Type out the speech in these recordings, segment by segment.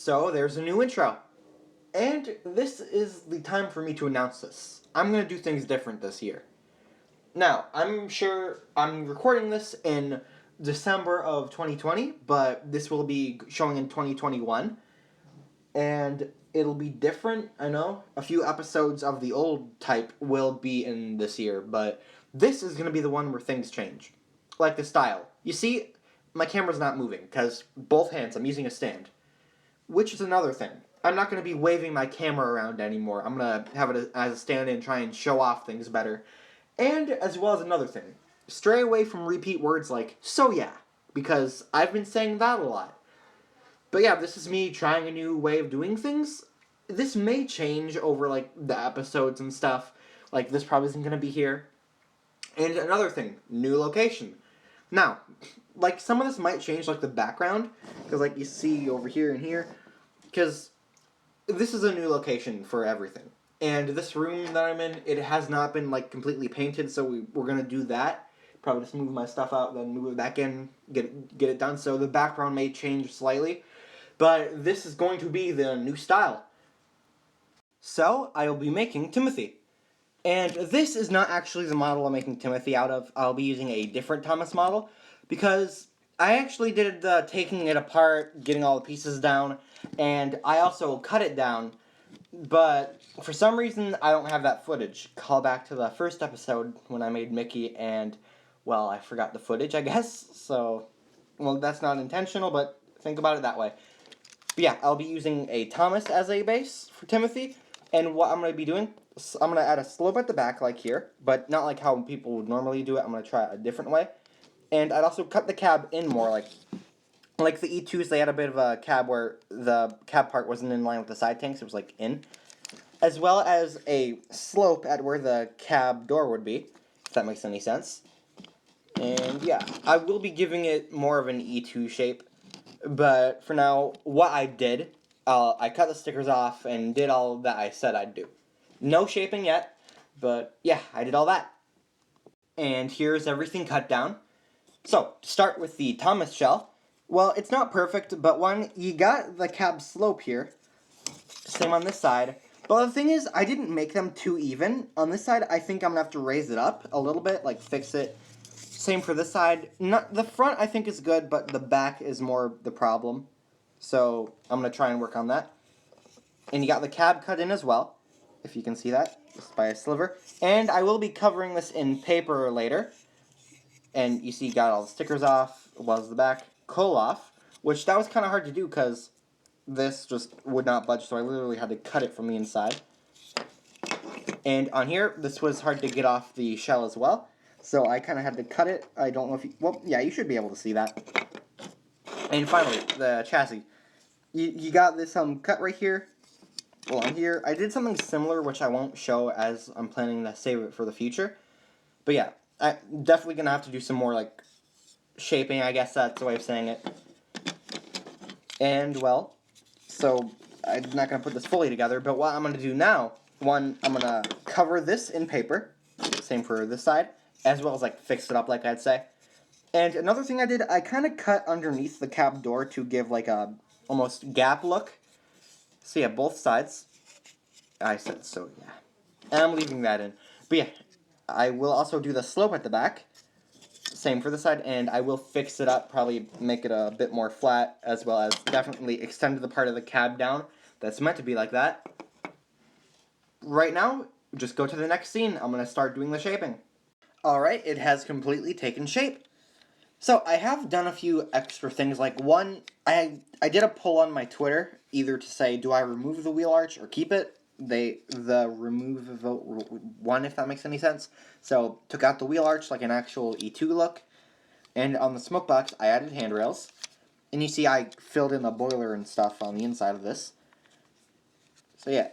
So there's a new intro. And this is the time for me to announce this. I'm going to do things different this year. Now, I'm sure I'm recording this in December of 2020, but this will be showing in 2021. And it'll be different, I know. A few episodes of the old type will be in this year, but this is going to be the one where things change. Like the style. You see, my camera's not moving, because both hands, I'm using a stand. Which is another thing. I'm not going to be waving my camera around anymore. I'm going to have it as a stand and try and show off things better. And as well as another thing. Stray away from repeat words like, so yeah. Because I've been saying that a lot. But yeah, this is me trying a new way of doing things. This may change over, like, the episodes and stuff. Like, this probably isn't going to be here. And another thing, new location. Now, like, some of this might change, like, the background. Because, like, you see over here and here. Because this is a new location for everything. And this room that I'm in, it has not been, like, completely painted, so we're going to do that. Probably just move my stuff out, then move it back in, get it done. So the background may change slightly. But this is going to be the new style. So, I will be making Timothy. And this is not actually the model I'm making Timothy out of. I'll be using a different Thomas model. Because I actually did the taking it apart, getting all the pieces down, and I also cut it down. But for some reason, I don't have that footage. Call back to the first episode when I made Mickey, and, well, I forgot the footage, I guess. So, well, that's not intentional, but think about it that way. But yeah, I'll be using a Thomas as a base for Timothy, and what I'm going to be doing, I'm going to add a slope at the back like here, but not like how people would normally do it. I'm going to try it a different way. And I'd also cut the cab in more, like the E2s, they had a bit of a cab where the cab part wasn't in line with the side tanks, it was like in. As well as a slope at where the cab door would be, if that makes any sense. And yeah, I will be giving it more of an E2 shape. But for now, what I did, I cut the stickers off and did all that I said I'd do. No shaping yet, but yeah, I did all that. And here's everything cut down. So, to start with the Thomas shell. Well, it's not perfect, but one, you got the cab slope here. Same on this side. But the thing is, I didn't make them too even. On this side, I think I'm going to have to raise it up a little bit, like fix it. Same for this side. Not the front, I think, is good, but the back is more the problem. So, I'm going to try and work on that. And you got the cab cut in as well, if you can see that, just by a sliver. And I will be covering this in paper later. And you see, got all the stickers off, was the back coal off, which that was kind of hard to do because this just would not budge, so I literally had to cut it from the inside. And on here, this was hard to get off the shell as well, so I kind of had to cut it. I don't know if you, well, yeah, you should be able to see that. And finally, the chassis. You got this cut right here. Well, on here, I did something similar, which I won't show as I'm planning to save it for the future. But yeah, I'm definitely going to have to do some more, like, shaping, I guess that's the way of saying it. And, well, so I'm not going to put this fully together, but what I'm going to do now, one, I'm going to cover this in paper, same for this side, as well as, like, fix it up, like I'd say. And another thing I did, I kind of cut underneath the cab door to give, like, a almost gap look. So, yeah, both sides. I said so, yeah. And I'm leaving that in. But, yeah. I will also do the slope at the back, same for the side, and I will fix it up, probably make it a bit more flat, as well as definitely extend the part of the cab down that's meant to be like that. Right now, just go to the next scene. I'm going to start doing the shaping. Alright, it has completely taken shape. So, I have done a few extra things, like one, I did a poll on my Twitter, either to say, do I remove the wheel arch or keep it? The remove vote won, if that makes any sense. So, took out the wheel arch like an actual E2 look. And on the smoke box, I added handrails. And you see I filled in the boiler and stuff on the inside of this. So yeah.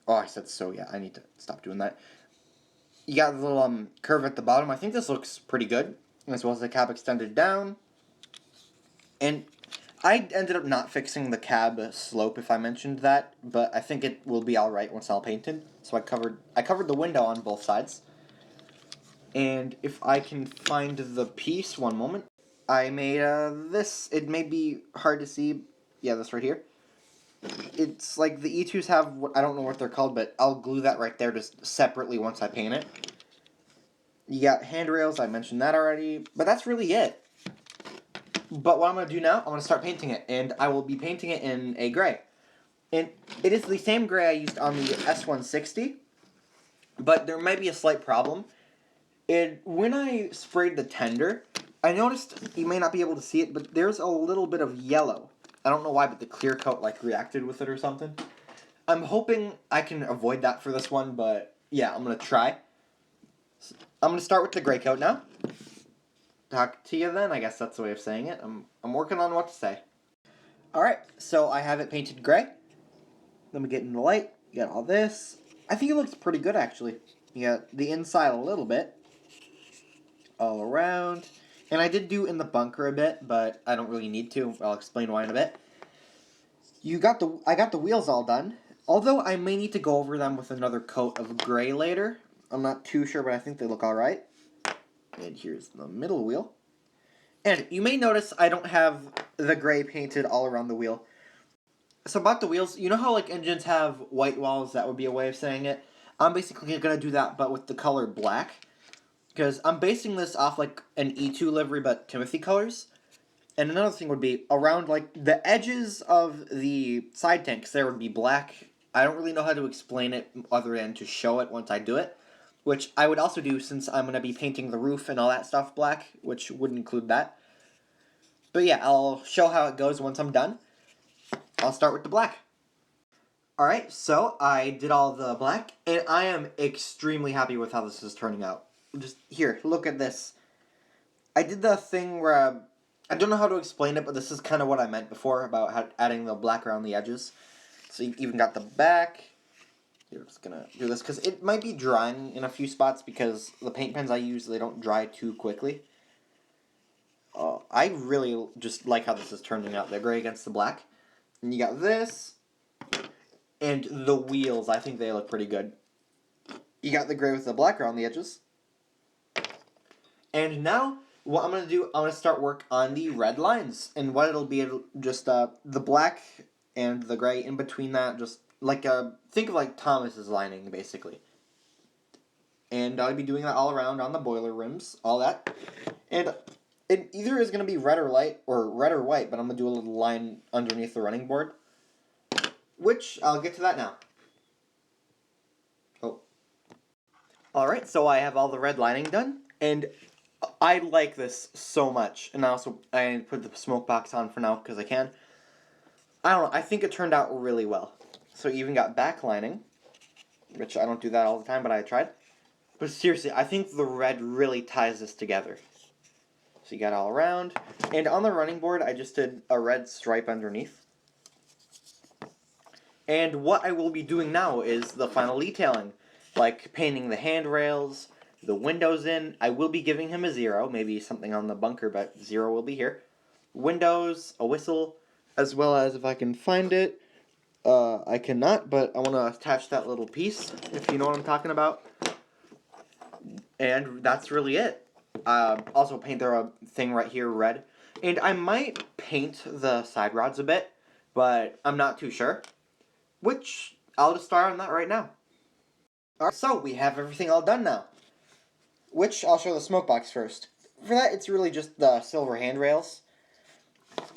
Oh, I said so, yeah. I need to stop doing that. You got the little curve at the bottom. I think this looks pretty good. As well as the cab extended down. And I ended up not fixing the cab slope, if I mentioned that, but I think it will be alright once all painted. So I covered the window on both sides. And if I can find the piece, one moment. I made this, it may be hard to see, yeah, this right here. It's like the E2s have, I don't know what they're called, but I'll glue that right there just separately once I paint it. You got handrails, I mentioned that already, but that's really it. But what I'm going to do now, I'm going to start painting it, and I will be painting it in a gray. And it is the same gray I used on the S160, but there might be a slight problem. When I sprayed the tender, I noticed, you may not be able to see it, but there's a little bit of yellow. I don't know why, but the clear coat like reacted with it or something. I'm hoping I can avoid that for this one, but yeah, I'm going to try. I'm going to start with the gray coat now. Talk to you then, I guess that's the way of saying it. I'm working on what to say. Alright, so I have it painted gray. Let me get in the light. You got all this. I think it looks pretty good, actually. You got the inside a little bit. All around. And I did do in the bunker a bit, but I don't really need to. I'll explain why in a bit. I got the wheels all done. Although I may need to go over them with another coat of gray later. I'm not too sure, but I think they look alright. And here's the middle wheel. And you may notice I don't have the gray painted all around the wheel. So about the wheels, you know how like engines have white walls? That would be a way of saying it. I'm basically going to do that, but with the color black. Because I'm basing this off like an E2 livery, but Timothy colors. And another thing would be around like the edges of the side tanks, there would be black. I don't really know how to explain it other than to show it once I do it. Which I would also do since I'm going to be painting the roof and all that stuff black, which would include that. But yeah, I'll show how it goes once I'm done. I'll start with the black. Alright, so I did all the black, and I am extremely happy with how this is turning out. Just, here, look at this. I did the thing where, I don't know how to explain it, but this is kind of what I meant before about adding the black around the edges. So you even got the back. You're just gonna do this, because it might be drying in a few spots, because the paint pens I use, they don't dry too quickly. I really just like how this is turning out, the gray against the black. And you got this, and the wheels, I think they look pretty good. You got the gray with the black around the edges. And now, what I'm going to do, I'm going to start work on the red lines. And what it'll be, just the black and the gray in between that, just like, think of like Thomas's lining, basically. And I'll be doing that all around on the boiler rims, all that. And it either is going to be red or white, but I'm going to do a little line underneath the running board. Which, I'll get to that now. Oh. Alright, so I have all the red lining done, and I like this so much. And I put the smoke box on for now, because I can. I don't know, I think it turned out really well. So you even got back lining, which I don't do that all the time, but I tried. But seriously, I think the red really ties this together. So you got all around. And on the running board, I just did a red stripe underneath. And what I will be doing now is the final detailing, like painting the handrails, the windows in. I will be giving him a 0, maybe something on the bunker, but 0 will be here. Windows, a whistle, as well as, if I can find it, I cannot, but I want to attach that little piece, if you know what I'm talking about. And that's really it. Also paint their thing right here red. And I might paint the side rods a bit, but I'm not too sure. Which, I'll just start on that right now. Alright, so we have everything all done now. Which, I'll show the smoke box first. For that, it's really just the silver handrails.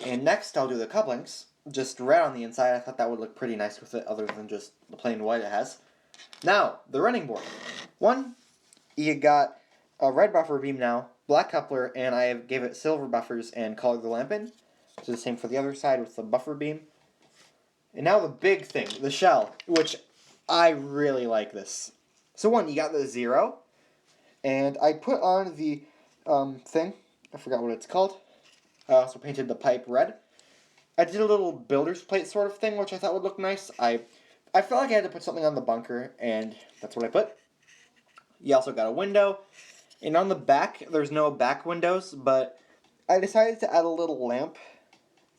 And next, I'll do the couplings. Just red on the inside. I thought that would look pretty nice with it, other than just the plain white it has. Now, the running board. One, you got a red buffer beam now, black coupler, and I gave it silver buffers and colored the lamp in. So the same for the other side with the buffer beam. And now the big thing, the shell, which I really like this. So one, you got the 0, and I put on the thing, I forgot what it's called. I also painted the pipe red. I did a little builder's plate sort of thing, which I thought would look nice. I felt like I had to put something on the bunker, and that's what I put. You also got a window, and on the back, there's no back windows, but I decided to add a little lamp.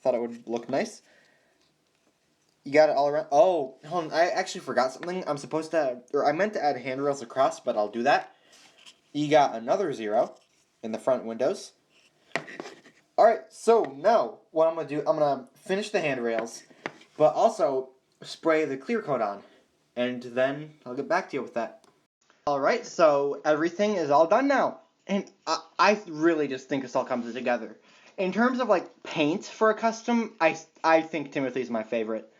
Thought it would look nice. You got it all around. Oh, hold on. I actually forgot something. I meant to add handrails across, but I'll do that. You got another 0 in the front windows. Alright, so now what I'm going to do, I'm going to finish the handrails. but also spray the clear coat on, and then I'll get back to you with that. Alright, so everything is all done now, and I really just think this all comes together. In terms of like paint for a custom, I think Timothy's my favorite.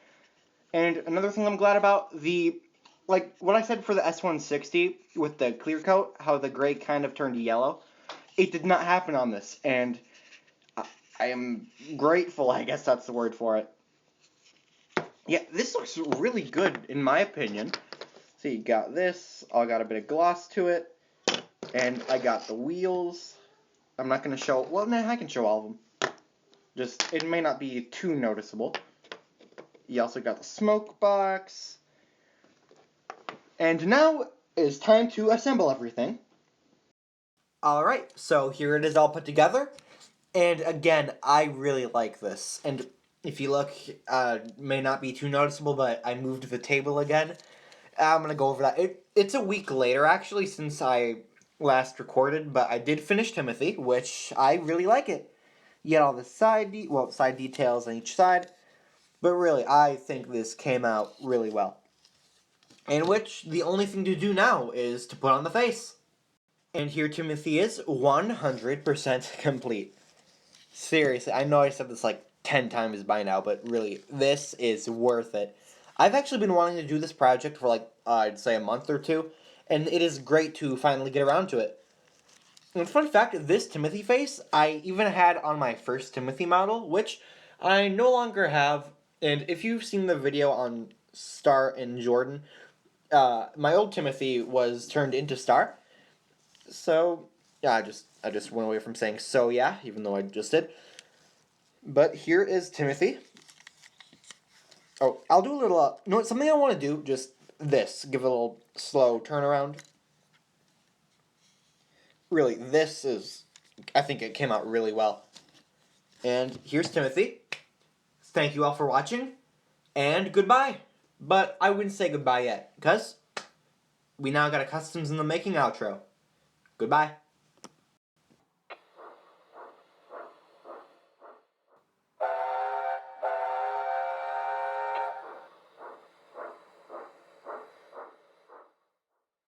And another thing I'm glad about, like what I said for the S160 with the clear coat, how the gray kind of turned yellow, it did not happen on this, and I am grateful, I guess that's the word for it. Yeah, this looks really good in my opinion. So you got this, I got a bit of gloss to it, and I got the wheels. I'm not going to show, well, no, I can show all of them. Just, it may not be too noticeable. You also got the smoke box. And now it's time to assemble everything. Alright, so here it is all put together. And again, I really like this. And if you look, may not be too noticeable, but I moved the table again. I'm going to go over that. It's a week later, actually, since I last recorded, but I did finish Timothy, which I really like it. You get all the side details on each side, but really, I think this came out really well. In which, the only thing to do now is to put on the face. And here Timothy is 100% complete. Seriously, I know I said this like 10 times by now, but really, this is worth it. I've actually been wanting to do this project for like, I'd say a month or two, and it is great to finally get around to it. And fun fact, this Timothy face, I even had on my first Timothy model, which I no longer have, and if you've seen the video on Star and Jordan, my old Timothy was turned into Star, so, yeah, I just went away from saying so yeah, even though I just did. But here is Timothy. Oh, I'll do a little, you know what, something I want to do, just this, give a little slow turnaround. Really, this is, I think it came out really well. And here's Timothy. Thank you all for watching, and goodbye. But I wouldn't say goodbye yet, because we now got a Customs in the Making outro. Goodbye.